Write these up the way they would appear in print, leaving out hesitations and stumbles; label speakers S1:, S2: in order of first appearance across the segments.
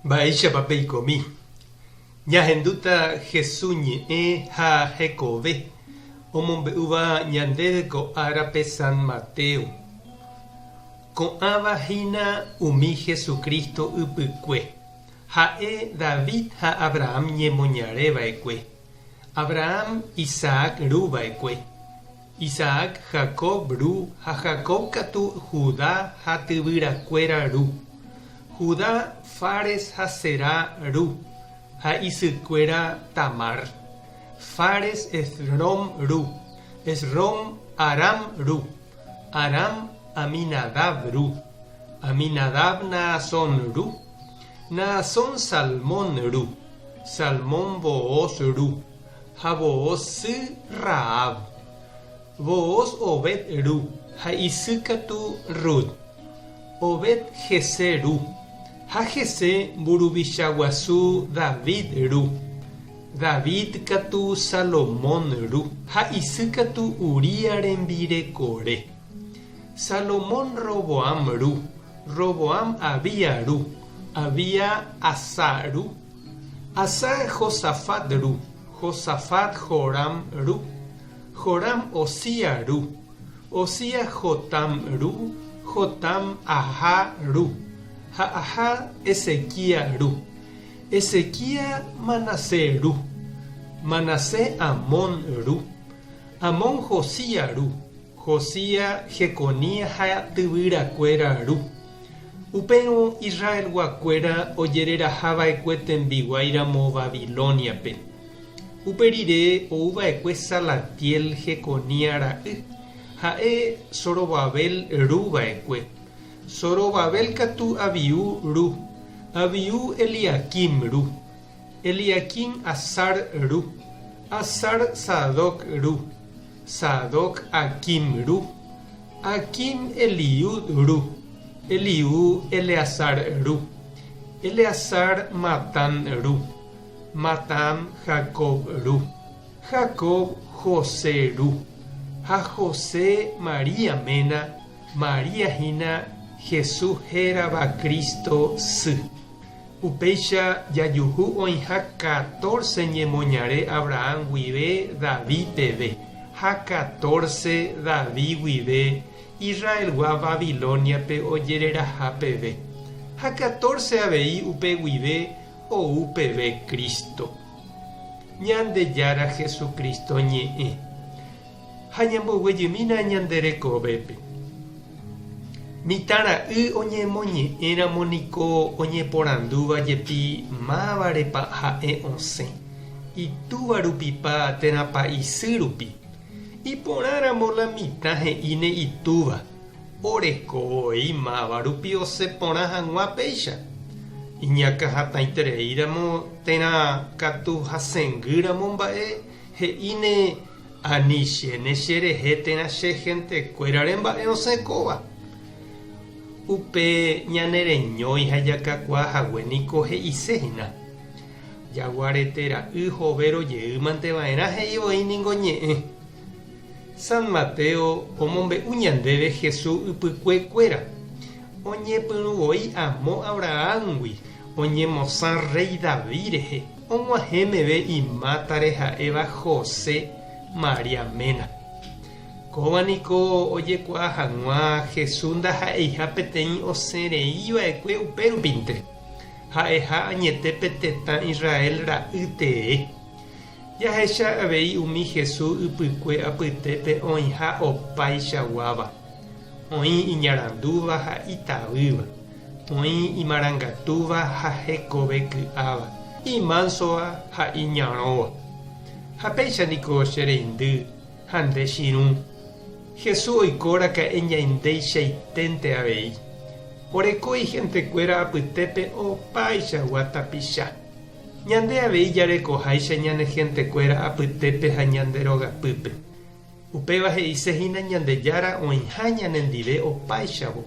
S1: Baisha papeikomi. Ñahenduta Jesuñe ha hekove. Omombeuva ñandeveko árape San Mateo. Con avahina umi Jesucristo upykue. Ha'e David ha Abraham ñemoñareva'ekue. Abraham Isaac ruva'ekue. Isaac Jacob ru ha Jacob katu Judá ha tyvyrakuéra ru. Judá Fares ha Será ru ha isykuéra Tamar. Fares Esrom ru. Esrom Aram ru. Aram Aminadab ru. Aminadab Naasón ru. Naasón Salmón ru. Salmón Booz ru. Ha Booz Raab. Booz Obed ru. Ha isykatu Rut. Obed Jesse ru. Ha Jesse Burubishaguasu David ru. David katu Salomón ru. Ha isykatu Uría rembire kore. Salomón Roboam ru. Roboam Abia ru. Abia Asa ru. Asa Josafat ru. Josafat Joram ru. Joram Osía ru. Osía Jotam ru. Jotam Aha ru. Ha Aha Ezequía ru. Ezequía Manasé ru. Manasé Amón ru. Amón Josía ru. Josía Jeconía ha tyvyrakuéra ru. Upéi Israel guakuéra ojererahava'ekue tembiguairamo Babiloniape. Uperire ouva'ekue Salatiel Jeconía ra'y. Ha'e Zorobabel ruva'ekue. Zorobabel katu Abiú ru. Abiú Eliakim ru. Eliakim Azar ru. Azar Sadoc ru. Sadoc Akim ru. Akim Eliud ru. Eliú Eleazar ru. Eleazar Matán ru. Matán Jacob ru. Jacob José ru. Ha José María mena. María hina Jesús heraba Cristo s. Upeicha yayuhu oinha 14 ñemoñare Abraham guive David peve. Ha 14 David guive Israel gua Babilonia pe ojereraha peve. Ha 14 avei upe guive o upeve Cristo. Ñande yara Jesucristo ñe'ẽ. Ha ñamboguejymína ñanderekovépe. Mitãra'y oñemoñe'ẽramo niko oñeporandúva jepi mávarepa ha'e osẽ. Itúva rupipa térãpa isy rupi. Iporãramo la mitã he'íne itúva. Orekói máva rupi osẽporã hag̃ua péicha. Iñakãhatãitereíramo térã katu hasẽngýramo mba'e he'íne ani chéne cherehe térã che hentekuérare mba'e osẽkóva. Upe ñanereñói ha jakakuaahague niko he'iséhina. Jaguaretera'y hove rojeýmanteva'erã he'ivoi ningo ñe'ẽ. San Mateo omombe'u ñandéve Jesús ypykuekuéra. Oñepyrũvoi amo Abrahamgui. Oñemosã rey David rehe. Og̃uahẽmeve imátare ha'éva José Maria mena. Kóvaniko ojekuaa hag̃ua Jesús ndaha'eiha peteĩ osẽreíva'ekue upérupinte. Ha'eha añete petetã Israel ra'ýtee. Jahecha avei umi Jesús ypykue apytépe oĩha opaichaguáva. Oĩ iñarandúva ha itavýva. Oĩ imarangatúva ha hekove ky'áva. Imánsova ha iñarõva. Ha péichaniko chereindy ha nde chirũ. Jesús oikóraka'e ñaindéichaiténte avei. Orekói hentekuéra apytépe opaichagua tapicha. Ñande avei jarekoháicha ñane hentekuéra apytépe ha ñande rogapýpe. Upéva he'isehína ñandejára oĩha ñanendive opaichavo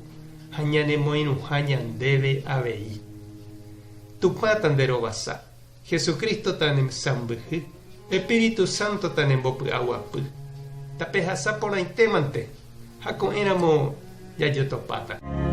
S1: ha ñanemoirũha ñandéve avei. Tupã tanderovasa. Jesucristo tanemsambyhy. Espíritu Santo tanembopy'aguapy. Tapehasa porãitémante ha ko'ẽramo jajotopáta.